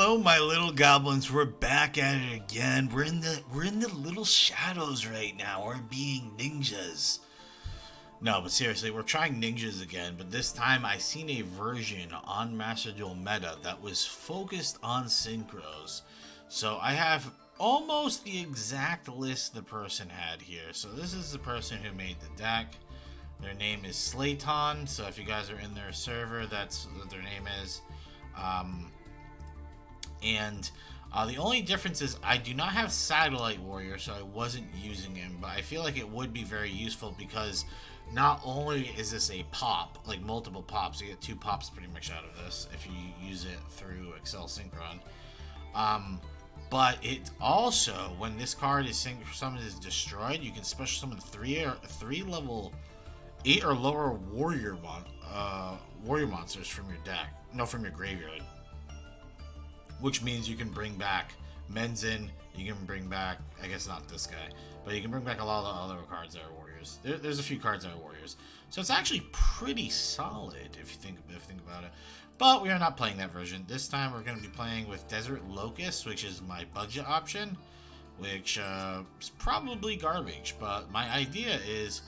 Hello, my little goblins. We're back at it again. We're in the little shadows right now. We're being ninjas. No, but seriously, we're trying ninjas again. But this time, I seen a version on Master Duel Meta that was focused on synchros. So I have almost the exact list the person had here. So this is the person who made the deck. Their name is Slayton. So if you guys are in their server, that's what their name is. And the only difference is I do not have Satellite Warrior, so I wasn't using him. But I feel like it would be very useful because not only is this a pop, like multiple pops, you get 2 pops pretty much out of this if you use it through Excel Synchron. But it also, when this card is summoned is destroyed, you can special summon 3 level 8 or lower warrior monsters from your deck. No, from your graveyard. Which means you can bring back Menzin, you can bring back, I guess not this guy, but you can bring back a lot of the other cards that are warriors. There's a few cards that are warriors. So it's actually pretty solid if you think about it. But we are not playing that version. This time we're going to be playing with Desert Locust, which is my budget option, which is probably garbage. But my idea is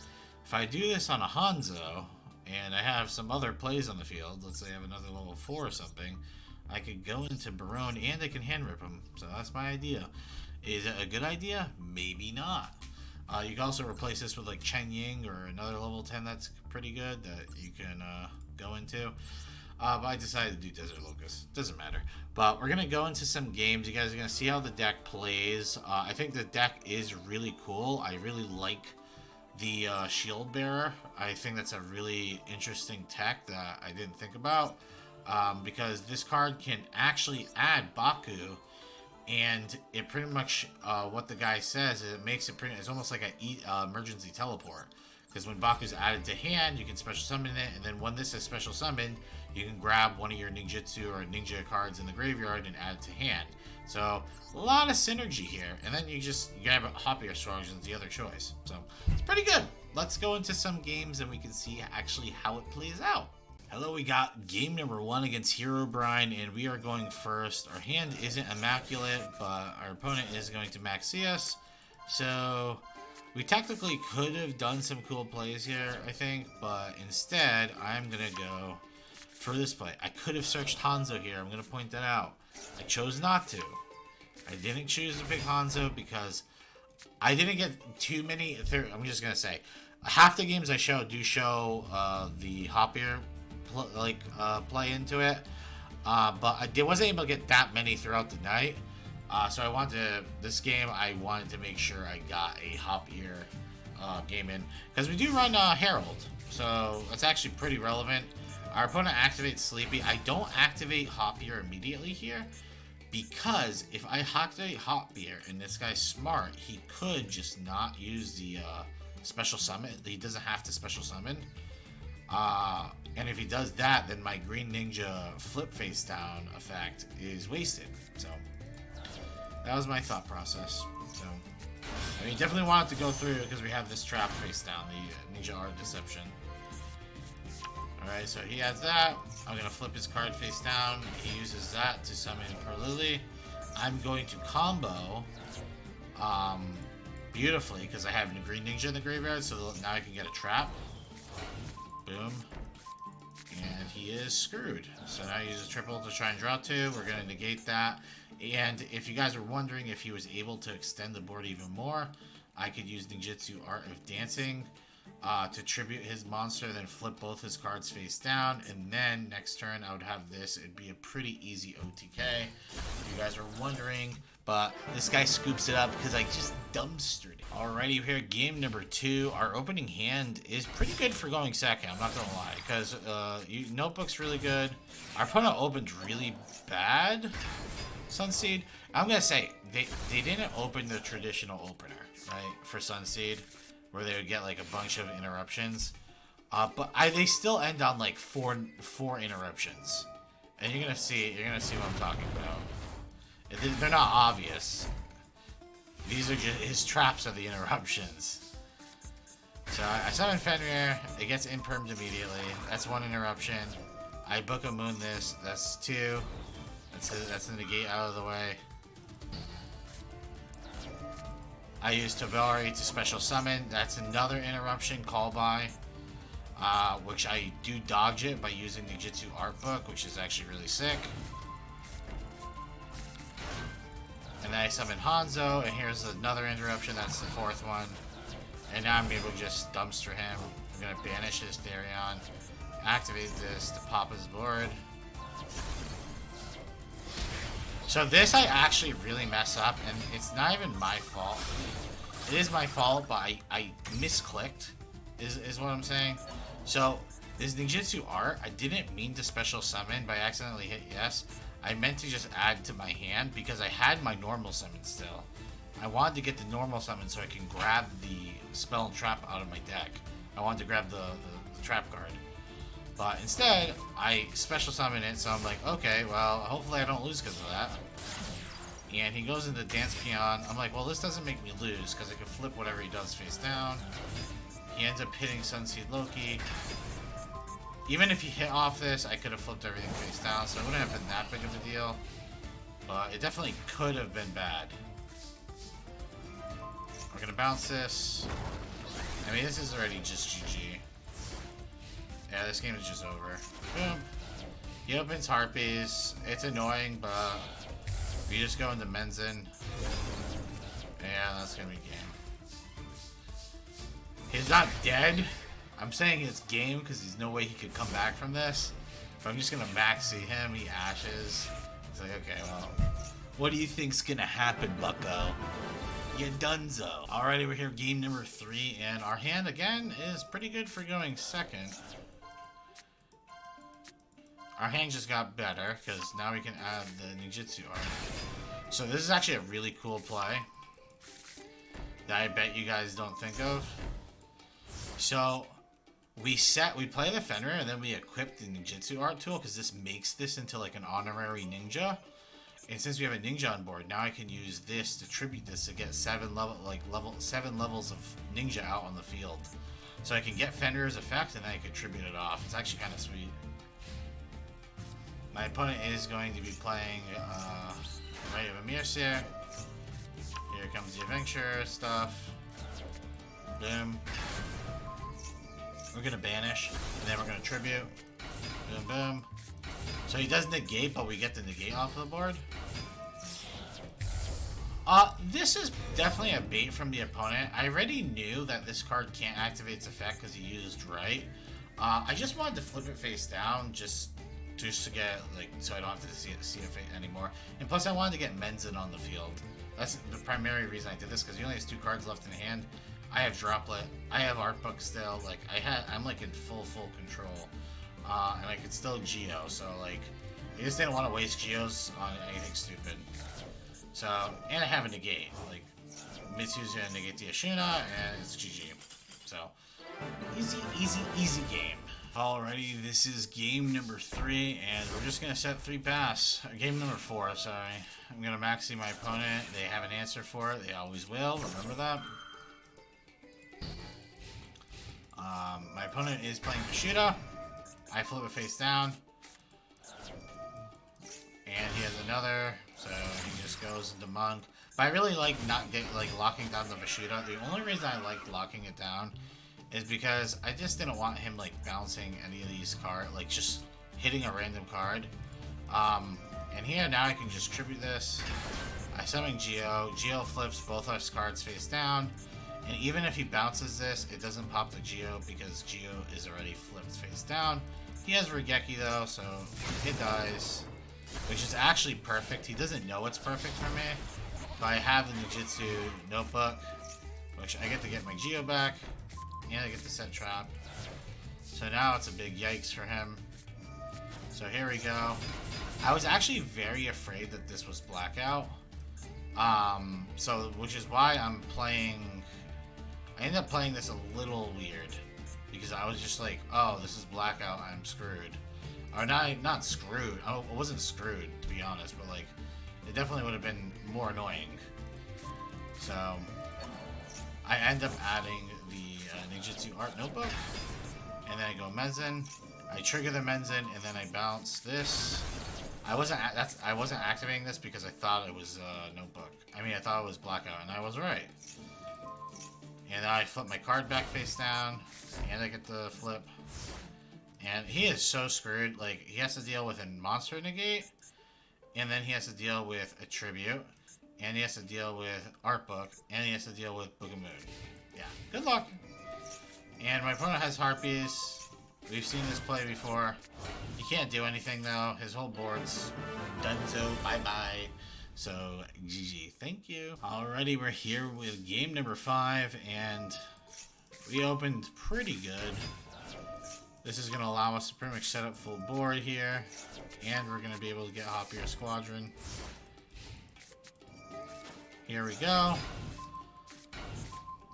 if I do this on a Hanzo, and I have some other plays on the field, let's say I have another level 4 or something, I could go into Barone and I can hand rip him. So that's my idea. Is it a good idea? Maybe not. You can also replace this with like Chen Ying or another level 10 that's pretty good that you can go into. But I decided to do Desert Locust. Doesn't matter. But we're going to go into some games. You guys are going to see how the deck plays. I think the deck is really cool. I really like the Shield Bearer. I think that's a really interesting tech that I didn't think about. Because this card can actually add Baku, and it pretty much what the guy says is it makes it it's almost like an emergency teleport. Because when Baku's added to hand, you can special summon it, and then when this is special summoned, you can grab one of your ninjutsu or ninja cards in the graveyard and add it to hand. So a lot of synergy here, and then you grab Hoppier Strong as the other choice. So it's pretty good. Let's go into some games and we can see actually how it plays out. Hello, we got game number 1 against Herobrine, and we are going first. Our hand isn't immaculate, but our opponent is going to maxi us. So we technically could have done some cool plays here, I think, but instead, I'm going to go for this play. I could have searched Hanzo here. I'm going to point that out. I chose not to. I didn't choose to pick Hanzo because I didn't get too many. I'm just going to say, half the games I do show the Hoppier play into it, but I wasn't able to get that many throughout the night. So this game I wanted to make sure I got a Hoppier game in, because we do run Herald, so that's actually pretty relevant. Our opponent activates Sleepy. I don't activate Hoppier immediately here, because if I activate Hoppier and this guy's smart, he could just not use the special summon. He doesn't have to special summon. And if he does that, then my Green Ninja flip face down effect is wasted. So that was my thought process. So I mean, definitely wanted to go through because we have this trap face down, the Ninja Art Deception. Alright, so he has that. I'm going to flip his card face down. He uses that to summon Perlili. I'm going to combo beautifully because I have a Green Ninja in the graveyard, so now I can get a trap. Boom. And he is screwed. So now he uses triple to try and draw 2. We're going to negate that. And if you guys were wondering if he was able to extend the board even more, I could use Ninjutsu Art of Dancing to tribute his monster, then flip both his cards face down, and then next turn I would have this. It'd be a pretty easy OTK if you guys were wondering. But this guy scoops it up because I just dumpstered it. Alrighty, here, game number 2. Our opening hand is pretty good for going second, I'm not gonna lie, because Notebook's really good. Our opponent opened really bad, Sunseed. I'm gonna say, they didn't open the traditional opener, right, for Sunseed, where they would get like a bunch of interruptions. But they still end on like four interruptions. And you're gonna see what I'm talking about. They're not obvious. These are just his traps are the interruptions. So I summon Fenrir. It gets impermed immediately. That's 1 interruption. I book a moon this. That's 2. That's the negate out of the way. I use Tabari to special summon. That's another interruption call by, which I do dodge it by using the Jitsu art book, which is actually really sick. And then I summon Hanzo, and here's another interruption. That's the fourth one. And now I'm able to just dumpster him. I'm gonna banish his Therion, activate this to pop his board. So this I actually really mess up, and it's not even my fault. It is my fault, but I misclicked, is what I'm saying. So this ninjutsu art, I didn't mean to special summon, but I accidentally hit yes. I meant to just add to my hand because I had my normal summon still. I wanted to get the normal summon so I can grab the spell and trap out of my deck. I wanted to grab the trap card. But instead, I special summon it, so I'm like, okay, well, hopefully I don't lose because of that. And he goes into Dance Peon. I'm like, well, this doesn't make me lose because I can flip whatever he does face down. He ends up hitting Sunseed Loki. Even if he hit off this, I could have flipped everything face down, so it wouldn't have been that big of a deal. But it definitely could have been bad. We're gonna bounce this. I mean, this is already just GG. Yeah, this game is just over. Boom. He opens Harpies. It's annoying, but we just go into Menzen. Yeah, that's gonna be game. He's not dead. I'm saying it's game because there's no way he could come back from this. But I'm just gonna maxi him. He ashes. It's like, okay, well, what do you think's gonna happen, bucko? You donezo. Alrighty, we're here, game number 3, and our hand again is pretty good for going second. Our hand just got better, because now we can add the ninjutsu art. So this is actually a really cool play that I bet you guys don't think of. So we play the Fenrir, and then we equip the ninjutsu art tool, because this makes this into like an honorary ninja. And since we have a ninja on board, now I can use this to tribute this to get 7 levels of ninja out on the field. So I can get Fenrir's effect, and then I can tribute it off. It's actually kind of sweet. My opponent is going to be playing Ray of Amircir. Here comes the adventure stuff. Boom. We're gonna banish, and then we're gonna tribute. Boom, boom. So he does negate, but we get the negate off of the board. This is definitely a bait from the opponent. I already knew that this card can't activate its effect because he used right. I just wanted to flip it face down, just to get, like, so I don't have to see it anymore. And plus I wanted to get Menzen on the field. That's the primary reason I did this, because he only has 2 cards left in hand. I have Droplet, I have Art Book still, like, I'm like in full control. And I could still Geo, so like, I just didn't want to waste Geos on anything stupid. So, and I have a negate, like, Mitsu's gonna negate the Ashuna, and it's GG. So, easy game. Alrighty, this is game number 3, and we're just gonna set 3 pass. Game number 4, sorry. I'm gonna maxi my opponent. They have an answer for it. They always will. Remember that. My opponent is playing Kushida. I flip it face down. And he has another, so he just goes into Monk. But I really like locking down the Vashida. The only reason I liked locking it down is because I just didn't want him like bouncing any of these cards, like just hitting a random card. And here now I can just tribute this. I summon Geo. Geo flips both our cards face down. And even if he bounces this, it doesn't pop the Geo because Geo is already flipped face down. He has Regeki though, so it dies. Which is actually perfect. He doesn't know it's perfect for me. But I have the Ninjutsu notebook, which I get to get my Geo back. And I get to set trap. So now it's a big yikes for him. So here we go. I was actually very afraid that this was Blackout. Which is why I'm playing... I ended up playing this a little weird. Because I was just like, oh, this is Blackout, I'm screwed. Or not screwed. I wasn't screwed, to be honest, but like, it definitely would have been more annoying. So, I end up adding the Ninjutsu Art Notebook, and then I go Menzen. I trigger the Menzen, and then I bounce this. I wasn't activating this because I thought it was notebook. I mean, I thought it was blackout, and I was right. And now I flip my card back face down, and I get the flip. And he is so screwed. Like, he has to deal with a monster negate, and then he has to deal with a tribute, and he has to deal with art book, and he has to deal with Book of Moon. Yeah, good luck. And my opponent has Harpies. We've seen this play before. He can't do anything though. His whole board's donezo. Bye-bye. So, GG. Thank you. Alrighty, we're here with game number 5, and we opened pretty good. This is going to allow us to pretty much set up full board here, and we're going to be able to get Hoppier Squadron. Here we go.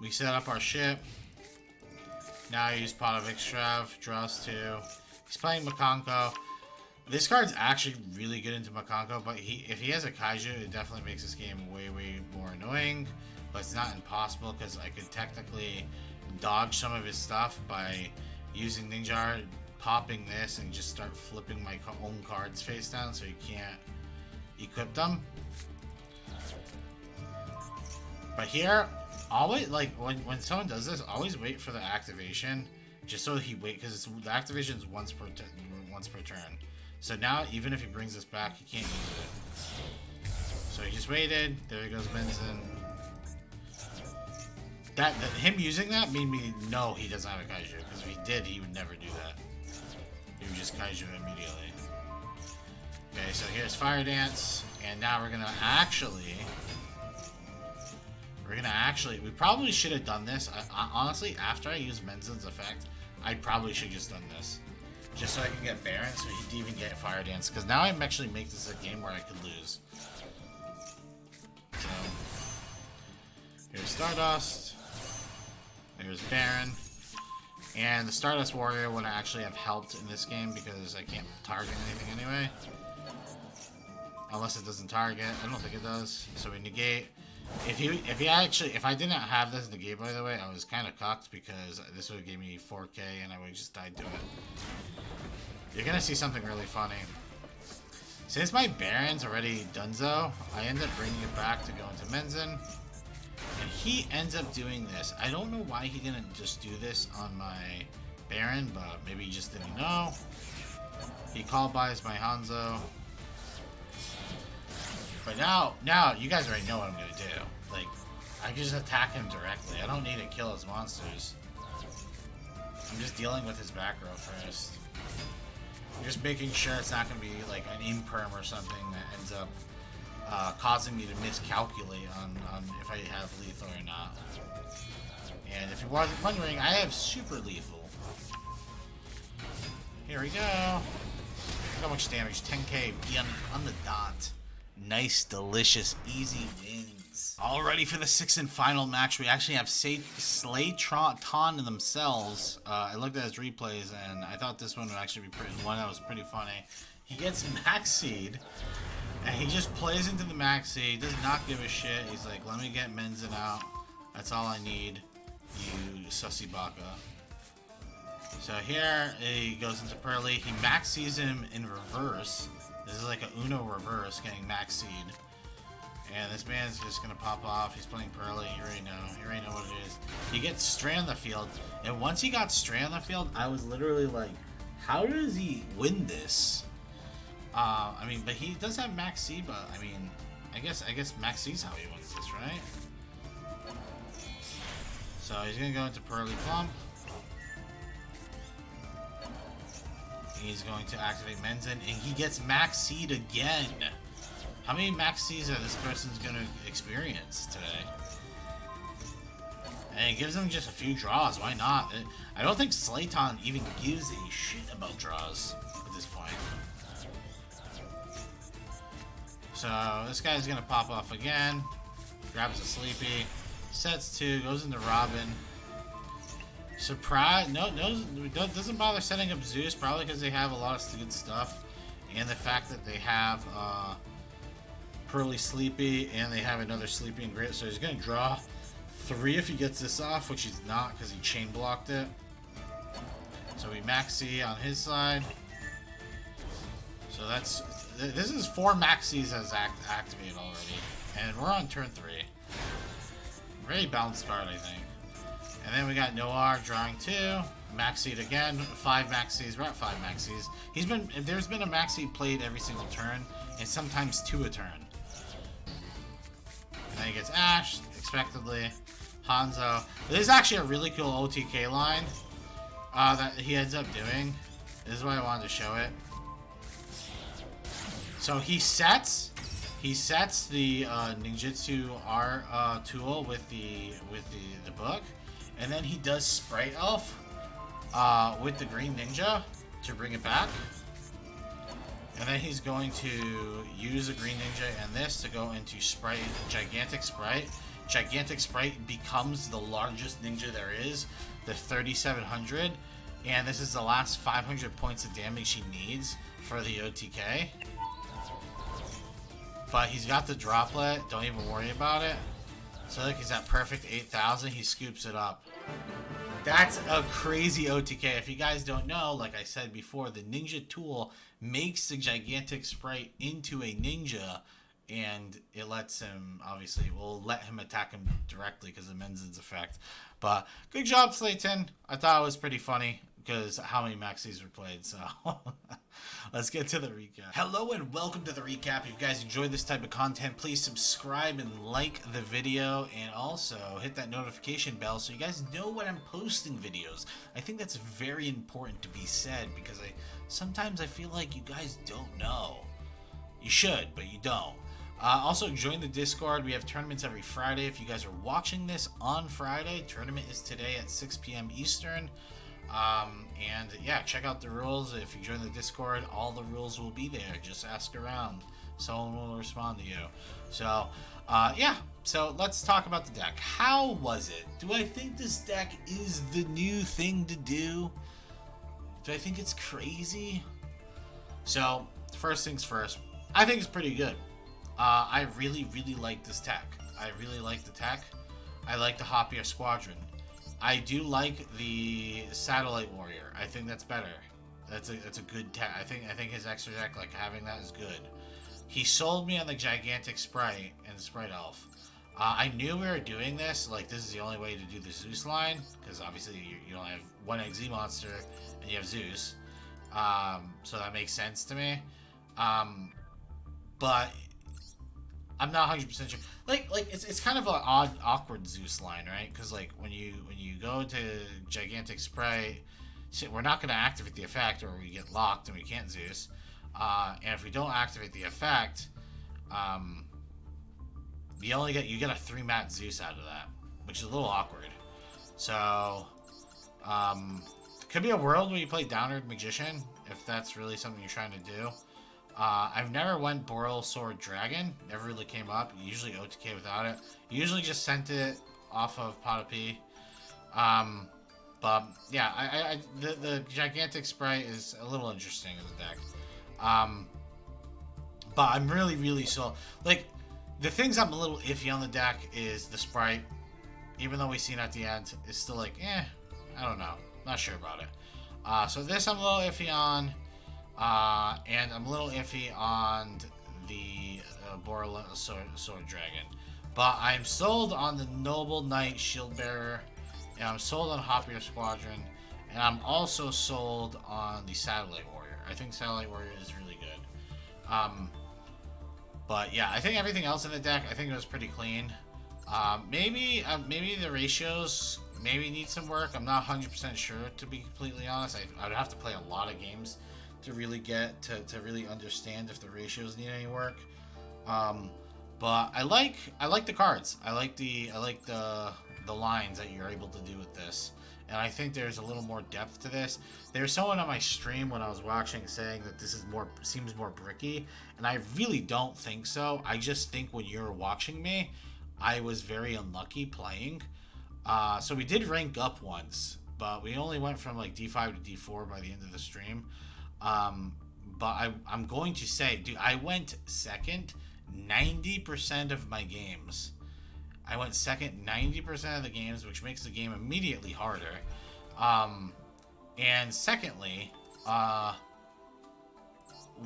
We set up our ship. Now I use Pot of Extrav, draws 2. He's playing Makanko. This card's actually really good into Makanko, but if he has a Kaiju, it definitely makes this game way, way more annoying. But it's not impossible, because I could technically dodge some of his stuff by using Ninja, popping this, and just start flipping my own cards face down so you can't equip them. But here, always, like, when someone does this, always wait for the activation, just so he because the activation is once per turn. So now, even if he brings this back, he can't use it. So he just waited. There goes Benzin. Him using that made me know he doesn't have a Kaiju, because if he did, he would never do that. He would just Kaiju immediately. Okay, so here's Fire Dance, and now we're gonna actually. We probably should have done this. Honestly, after I use Menzin's effect, I probably should have just done this. Just so I can get Baron, so he'd even get Fire Dance. Because now I'm actually make this a game where I could lose. So, here's Stardust. There's Baron. And the Stardust Warrior would actually have helped in this game because I can't target anything anyway. Unless it doesn't target. I don't think it does. So we negate. If I didn't have this negate, by the way, I was kind of cocked because this would have given me 4K and I would have just died to it. You're gonna see something really funny. Since my Baron's already donezo, I end up bringing it back to go into Menzin. And he ends up doing this. I don't know why he didn't just do this on my Baron, but maybe he just didn't know. He call buys my Hanzo. But now, you guys already know what I'm going to do. Like, I can just attack him directly. I don't need to kill his monsters. I'm just dealing with his back row first. I'm just making sure it's not going to be like an imperm or something that ends up causing me to miscalculate on if I have lethal or not. And if you're wondering, I have super lethal. Here we go. Look how much damage. 10k. Be on the dot. Nice, delicious, easy wins. All ready for the 6th and final match. We actually have Slayton themselves. I looked at his replays, and I thought this one would actually be one that was pretty funny. He gets Max Seed, and he just plays into the Max Seed. Does not give a shit. He's like, let me get Menzin out. That's all I need, you sussy baka. So here, he goes into Pearly. He Max Sees him in reverse. This is like a Uno reverse, getting Max Seed. And this man's just gonna pop off. He's playing Pearly. You already know what it is. He gets Stray on the field. And once he got Stray on the field, I was literally like, how does he win this? I mean, but he does have Max Seed, but I mean, I guess Max Seed's how he wins this, right? So he's gonna go into Pearly Plump. He's going to activate Menzin, and he gets Max Seed again. How many Max Seeds are this person's going to experience today? And it gives him just a few draws. Why not? I don't think Slayton even gives a shit about draws at this point. So this guy's going to pop off again. Grabs a Sleepy. Sets 2. Goes into Robin. Surprise! No, doesn't bother setting up Zeus, probably because they have a lot of good stuff, and the fact that they have Pearly Sleepy, and they have another Sleepy and Grit, so he's gonna draw 3 if he gets this off, which he's not because he chain blocked it. So we Maxi on his side. So that's this is 4 maxis as activated already, and we're on turn 3. Very balanced card, I think. And then we got Noir drawing 2, maxied again, 5 maxis. We're at 5 maxis. There's been a maxi played every single turn, and sometimes 2 a turn. And then he gets Ash, expectedly. Hanzo. This is actually a really cool OTK line that he ends up doing. This is why I wanted to show it. So he sets the ninjutsu R tool with the book, and then he does Sprite Elf with the green ninja to bring it back. And then he's going to use the green ninja and this to go into Sprite, Gigantic Sprite. Gigantic Sprite becomes the largest ninja there is, the 3700, and this is the last 500 points of damage he needs for the OTK. But he's got the droplet, don't even worry about it. So look, he's at perfect 8,000, he scoops it up. That's a crazy OTK. If you guys don't know, like I said before, the ninja tool makes the Gigantic Sprite into a ninja, and it lets him, obviously, we'll let him attack him directly because of Menzin's effect. But good job, Slayton. I thought it was pretty funny because how many maxis were played. So let's get to the recap. Hello and welcome to the recap. If you guys enjoyed this type of content, please subscribe and like the video, and also hit that notification bell so you guys know when I'm posting videos. I think that's very important to be said because sometimes I feel like you guys don't know. You should, but you don't. Also, join the Discord. We have tournaments every Friday. If you guys are watching this on Friday, tournament is today at 6 p.m. Eastern. And yeah, check out the rules. If you join the Discord, all the rules will be there. Just ask around. Someone will respond to you. So, yeah. So let's talk about the deck. How was it? Do I think this deck is the new thing to do? Do I think it's crazy? So, first things first. I think it's pretty good. I really like this tech. I really like the tech. I like the Hoppier Squadron. I do like the Satellite Warrior. I think that's better. That's a good tech. I think his extra deck, like having that, is good. He sold me on the Gigantic Sprite and Sprite Elf. I knew we were doing this. Like, this is the only way to do the Zeus line, because obviously you only have one XZ monster and you have Zeus. So that makes sense to me. But I'm not 100% sure. Like it's kind of an awkward Zeus line, right? Because like when you go to Gigantic Sprite, we're not going to activate the effect, or we get locked and we can't Zeus. And if we don't activate the effect, you get a 3-mat Zeus out of that, which is a little awkward. So could be a world where you play Downward Magician if that's really something you're trying to do. I've never went Boral Sword Dragon. Never really came up. Usually OTK without it. Usually just sent it off of Pot P. But yeah, the Gigantic Sprite is a little interesting in the deck. But I'm really so like the things I'm a little iffy on the deck is the Sprite. Even though we seen at the end, it's still like I don't know, not sure about it. So this I'm a little iffy on. And I'm a little iffy on the Boral Sword Dragon. But I'm sold on the Noble Knight Shieldbearer, and I'm sold on Hoppier Squadron, and I'm also sold on the Satellite Warrior. I think Satellite Warrior is really good. But yeah, I think everything else in the deck, I think it was pretty clean. Maybe the ratios maybe need some work. I'm not 100% sure, to be completely honest. I'd have to play a lot of games to really get to really understand if the ratios need any work. But I like the cards. I like the lines that you're able to do with this, and I think there's a little more depth to this. There's someone on my stream when I was watching saying that this is seems more bricky, and I really don't think so. I just think when you're watching me, I was very unlucky playing. So we did rank up once, but we only went from like D5 to D4 by the end of the stream. But I'm going to say, dude, I went second 90% of my games. I went second 90% of the games, which makes the game immediately harder. And secondly,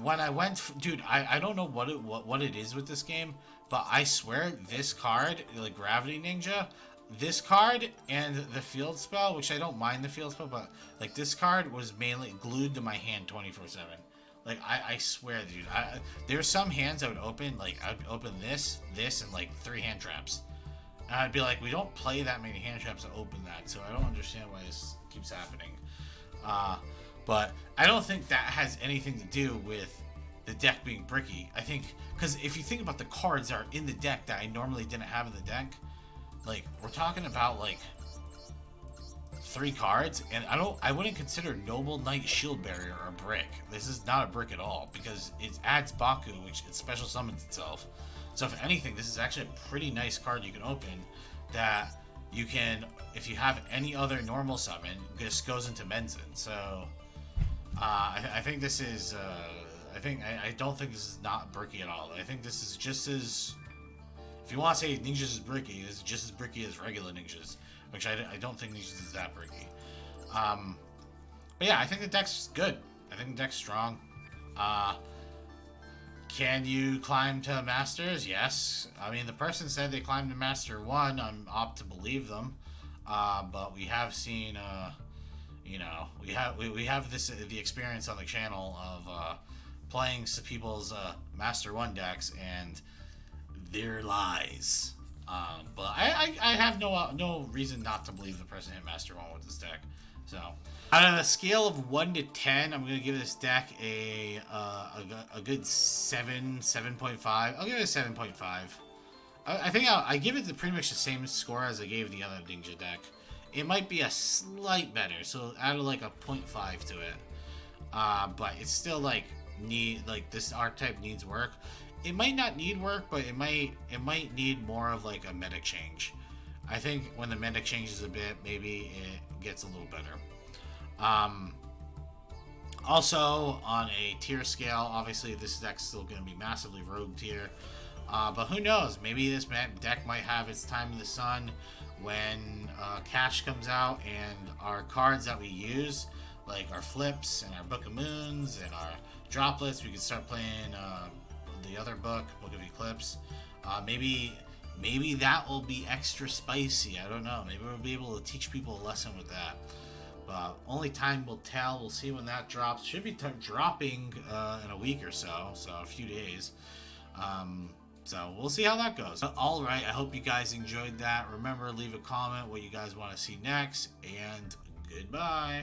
when I went, dude, I don't know what it is with this game, but I swear this card, like Gravity Ninja, this card and the field spell, which I don't mind the field spell, but like this card was mainly glued to my hand 24/7. Like I swear, dude, there's some hands I would open, like I'd open this, and like 3 hand traps. And I'd be like, we don't play that many hand traps to open that, so I don't understand why this keeps happening. Uh, but I don't think that has anything to do with the deck being bricky. I think, because if you think about the cards that are in the deck that I normally didn't have in the deck, like, we're talking about, like, 3 cards, and I wouldn't consider Noble Knight Shield Barrier a brick. This is not a brick at all, because it adds Baku, which it special summons itself. So if anything, this is actually a pretty nice card you can open that you can, if you have any other normal summon, this goes into Menzin. So I think this is I don't think this is not bricky at all. I think this is just as, if you want to say ninjas is bricky, this is just as bricky as regular ninjas, which I don't think ninjas is that bricky. But yeah, I think the deck's good. I think the deck's strong. Can you climb to Masters? Yes. I mean, the person said they climbed to Master 1. I'm opt to believe them. But we have seen, we have this the experience on the channel of playing some people's Master 1 decks, and they're lies. But I have no reason not to believe the person hit Master 1 with this deck. So, out of a scale of 1 to 10, I'm gonna give this deck a good 7.5. I'll give it a 7.5. I think I give it pretty much the same score as I gave the other Ninja deck. It might be a slight better, so add like a 0.5 to it. But it's still like this archetype needs work. It might not need work, but it might need more of like a meta change. I think when the meta changes a bit, maybe it gets a little better. Also, on a tier scale, obviously this deck's still going to be massively rogue tier. But who knows? Maybe this deck might have its time in the sun when Cash comes out, and our cards that we use, like our flips and our Book of Moons and our droplets, we can start playing the other Book of Eclipse. Maybe that will be extra spicy. I don't know. Maybe we'll be able to teach people a lesson with that. But only time will tell. We'll see when that drops. Should be dropping in a week or so. So a few days. So we'll see how that goes. All right. I hope you guys enjoyed that. Remember, leave a comment what you guys want to see next. And goodbye.